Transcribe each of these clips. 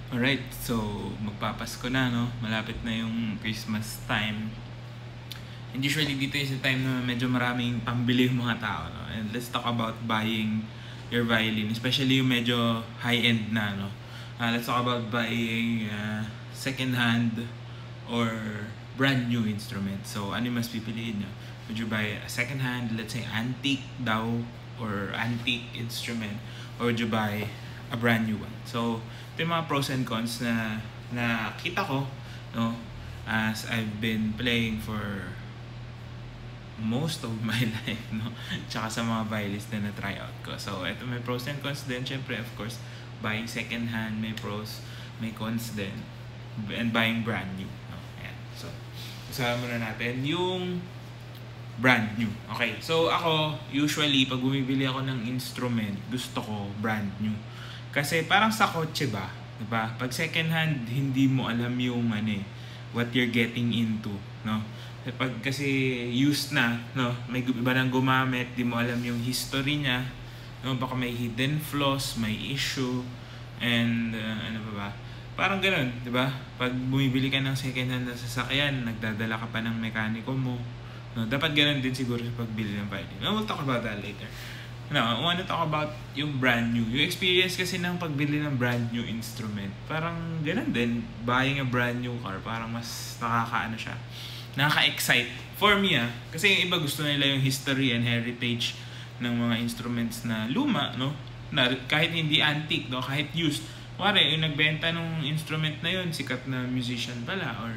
Alright, so magpapasko na, no? Malapit na yung Christmas time. And usually dito is the time na medyo maraming pambili yung mga tao, no? And let's talk about buying your violin, especially yung medyo high-end na, no? Let's talk about buying second-hand or brand new instrument. So, ano yung mas pipiliin nyo? Would you buy a second-hand, let's say antique daw, or antique instrument, or would you buy a brand new one? So, ito yung mga pros and cons na nakita ko, no, as I've been playing for most of my life, no, tsaka sa mga violins na na-try out ko. So, ito may pros and cons din. Syempre, of course, buying second hand may pros, may cons din, and buying brand new, no? Ayan. So, usapan muna natin yung brand new. Okay, so ako, usually, pag bumibili ako ng instrument, gusto ko brand new. Kasi parang sa kotse ba, diba? Pag second hand, hindi mo alam yung what you're getting into, no? Pag kasi used na, no? May iba nang gumamit, di mo alam yung history niya, no? Baka may hidden flaws, may issue, and ano ba? Parang ganoon, diba? Pag bumibili ka ng second hand na sasakyan, nagdadala ka pa ng mekaniko mo, no, dapat ganun din siguro sa pagbili ng violin. We'll talk about that later. Now, I want to talk about yung brand new. Yung experience kasi ng pagbili ng brand new instrument. Parang ganun din. Buying a brand new car, parang mas nakakaano siya. Nakaka-excite. For me, kasi yung iba gusto nila yung history and heritage ng mga instruments na luma, no? Na kahit hindi antique, no? Kahit used. Kuwari, yung nagbenta ng instrument na yun, sikat na musician pala, or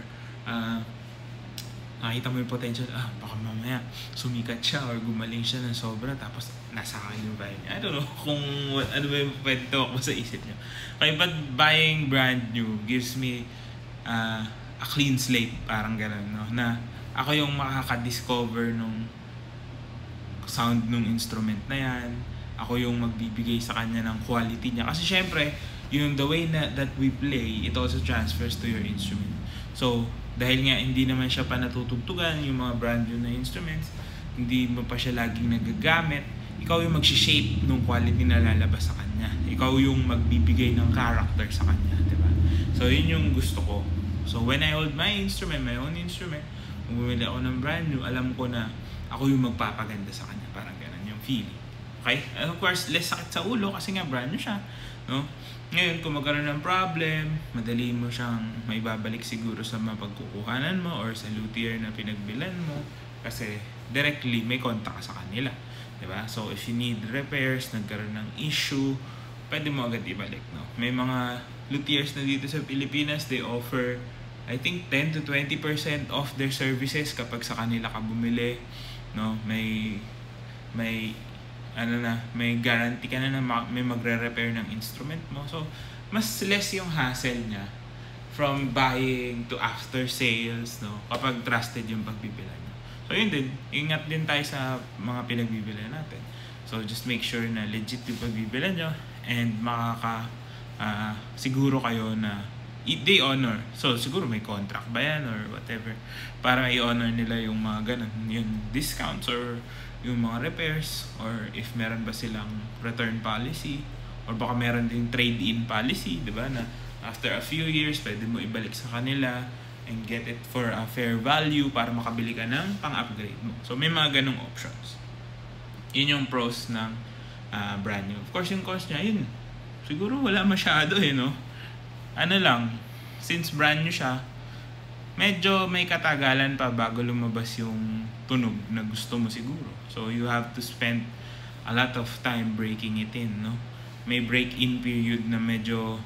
nakita mo yung potential, baka mamaya sumikat siya or gumaling siya ng sobra tapos nasa akin yung violin niya. I don't know kung ano ba yung pwede tawag mo sa isip niyo. Okay, but buying brand new gives me a clean slate, parang gano'n, no? Na ako yung makaka-discover nung sound nung instrument na yan. Ako yung magbibigay sa kanya ng quality niya. Kasi syempre, yung the way that we play, it also transfers to your instrument. So, dahil nga hindi naman siya pa natutugtugan yung mga brand new na instruments, hindi mo pa siya laging nagagamit, ikaw yung mag-shape ng quality na lalabas sa kanya. Ikaw yung magbibigay ng character sa kanya, di ba? So, yun yung gusto ko. So, when I hold my own instrument, kung bumili ako ng brand new, alam ko na ako yung magpapaganda sa kanya. Parang ganun yung feeling. Okay? And of course, less sakit sa ulo kasi nga brand new siya, no? Ngayon, kung magkaroon ng problem, madali mo siyang maibabalik siguro sa mapagkukuhanan mo or sa luthier na pinagbilan mo kasi directly may contact ka sa kanila. Diba? So, if you need repairs, nagkaroon ng issue, pwede mo agad ibalik. No? May mga luthiers na dito sa Pilipinas, they offer, I think, 10 to 20% off their services kapag sa kanila ka bumili. No? May guarantee ka na may magre-repair ng instrument mo. So, mas less yung hassle niya from buying to after sales, no? Kapag trusted yung pagbibila niyo. So, yun din. Ingat din tayo sa mga pinagbibila natin. So, just make sure na legit yung pagbibila niyo and siguro kayo na they honor. So, siguro may contract ba yan or whatever para i-honor nila yung mga ganun, yung discounts or yung mga repairs, or if meron ba silang return policy, or baka meron din trade-in policy, di ba, na after a few years pwede mo ibalik sa kanila and get it for a fair value para makabili ka ng pang-upgrade mo. So may mga ganong options. Yun yung pros ng brand new. Of course yung cons niya, yun siguro wala masyado no? Ano lang, since brand new siya, medyo may katagalan pa bago lumabas yung tunog na gusto mo siguro. So, you have to spend a lot of time breaking it in, no? May break-in period na medyo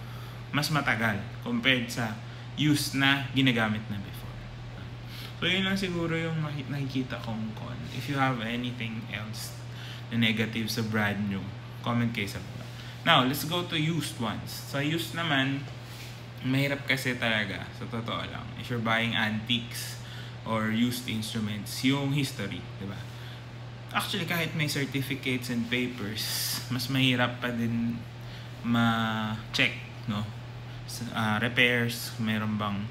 mas matagal compared sa used na ginagamit na before. So, yun lang siguro yung nakikita kong con. If you have anything else na negative sa brand new, comment kayo sa baba. Now, let's go to used ones. Sa used naman, mahirap kasi talaga, sa totoo lang. If you're buying antiques or used instruments, yung history, di ba? Actually, kahit may certificates and papers, mas mahirap pa din ma-check, no? Repairs, meron bang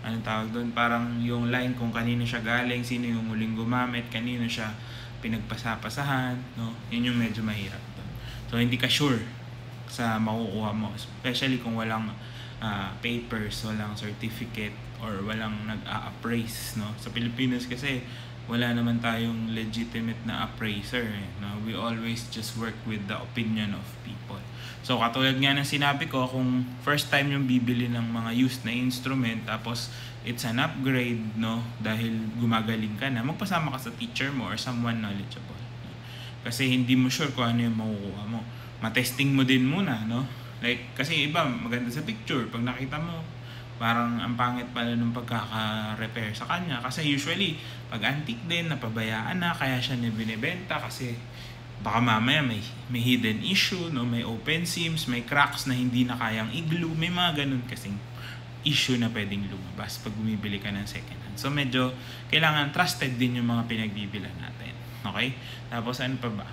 anong tawag doon? Parang yung line kung kanino siya galing, sino yung huling gumamit, kanino siya pinagpasapasahan, no? Yun yung medyo mahirap doon. So, hindi ka sure sa makukuha mo. Especially kung walang papers, walang certificate, or walang nag-a-appraise, no? Sa Pilipinas kasi wala naman tayong legitimate na appraiser, no? We always just work with the opinion of people. So katulad nga ng sinabi ko, kung first time yung bibili ng mga used na instrument, tapos it's an upgrade, no? Dahil gumagaling ka na, magpasama ka sa teacher mo or someone knowledgeable, no? Kasi hindi mo sure kung ano yung makukuha mo. Matesting mo din muna, no? Like, kasi iba, maganda sa picture. Pag nakita mo, parang ang pangit pala nung pagkaka-repair sa kanya. Kasi usually, pag antique din, napabayaan na, kaya siya binibenta kasi baka mamaya may hidden issue, no? May open seams, may cracks na hindi na kayang i-glue. May mga ganun kasing issue na pwedeng lumabas pag bumibili ka ng second hand. So, medyo kailangan trusted din yung mga pinagbibilan natin. Okay? Tapos, ano pa ba?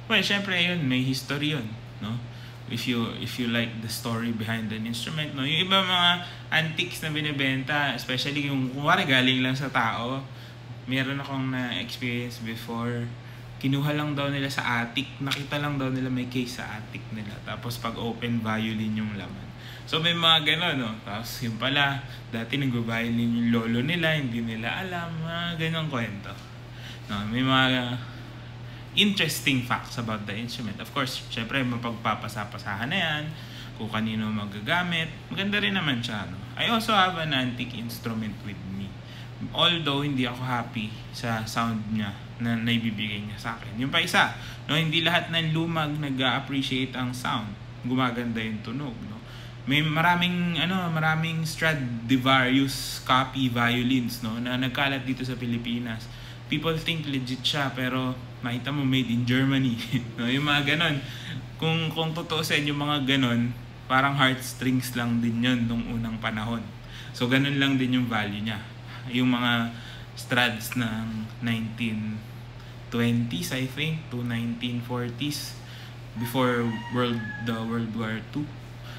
Well, syempre yun, may history yun, no? If you like the story behind an instrument, no? Yung iba mga antiques na binibenta, especially yung kumwari galing lang sa tao, meron akong na-experience before, kinuha lang daw nila sa attic, nakita lang daw nila may case sa attic nila, tapos pag open, violin yung laman. So may mga gano'n, no? Tapos yung pala, dati nag-violin yung lolo nila, hindi nila alam, mga ganong kwento, no? May mga interesting facts about the instrument. Of course, syempre mapagpapasapasahan na yan, kung kanino magagamit. Maganda rin naman siya, no? I also have an antique instrument with me. Although hindi ako happy sa sound niya na naibibigay niya sa akin. Yung pa isa, no, hindi lahat ng lumag nag-appreciate ang sound. Gumaganda yung tunog, no? May maraming Stradivarius copy violins, no, na nagkalat dito sa Pilipinas. People think legit siya, pero makita mo made in Germany. No, yung mga ganon. Kung tutuusin yung mga ganon, parang heartstrings lang din yun nung unang panahon. So ganon lang din yung value niya. Yung mga Strads ng 1920s, I think, to 1940s, before the World War II.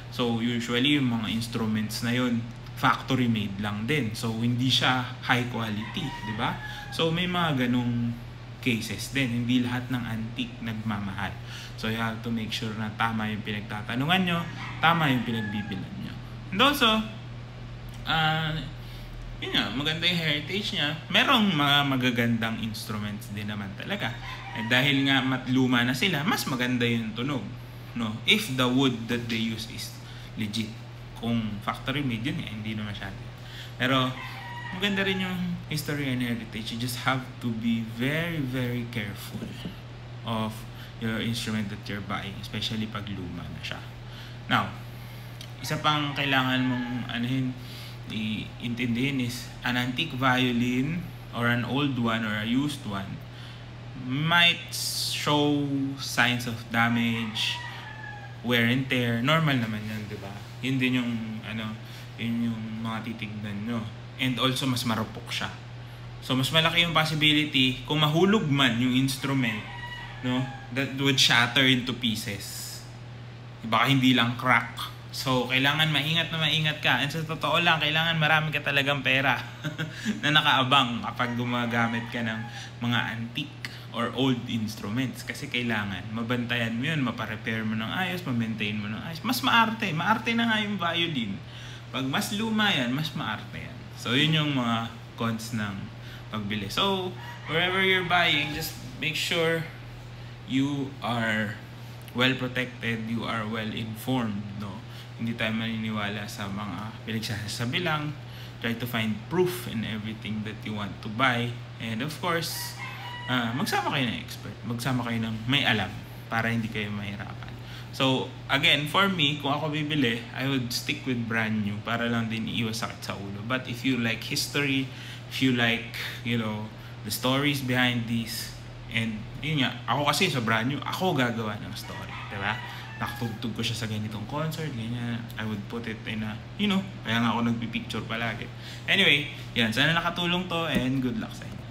So usually yung mga instruments na yun, factory made lang din. So hindi siya high quality, di ba? So may mga ganong cases din. Hindi lahat ng antique nagmamahal. So you have to make sure na tama yung pinagtatanungan nyo, tama yung pinagbibilan nyo. And also, yun nga, maganda yung heritage niya. Merong mga magagandang instruments din naman talaga. Eh, dahil nga luma na sila, mas maganda yung tunog, no? If the wood that they use is legit. Kung factory made yun, hindi na masyado. Pero maganda rin yung history and heritage. You just have to be very, very careful of your instrument that you're buying, especially pag luma na siya. Now, isa pang kailangan mong iintindihin is an antique violin or an old one or a used one might show signs of damage, wear and tear. Normal naman yan, di ba? Yun din yung yun yung mga titignan nyo. And also mas marupok siya. So mas malaki yung possibility kung mahulog man yung instrument, no, that would shatter into pieces. Baka hindi lang crack. So kailangan maingat ka. And sa totoo lang, kailangan marami ka talagang pera na nakaabang kapag gumagamit ka ng mga antique or old instruments. Kasi kailangan mabantayan mo yun, maparepair mo ng ayos, ma-maintain mo ng ayos. Mas maarte na nga yung violin. Pag mas luma yan, mas maarte yan. So yun yung mga cons ng pagbili. So wherever you're buying, just make sure you are well protected, you are well informed, no? Hindi tayo maniniwala sa mga pinagsasabi lang. Try to find proof in everything that you want to buy. And of course, magsama kayo ng expert. Magsama kayo ng may alam para hindi kayo mahirapan. So, again, for me, kung ako bibili, I would stick with brand new para lang din iiwas sakit sa ulo. But if you like history, if you like, the stories behind this, and yun nga, ako kasi sa brand new, ako gagawa ng story. Diba? Nakatugtog ko siya sa ganitong concert, ganyan. I would put it in a, kaya nga ako nagpipicture palagi. Anyway, yan. Sana nakatulong to and good luck sa inyo.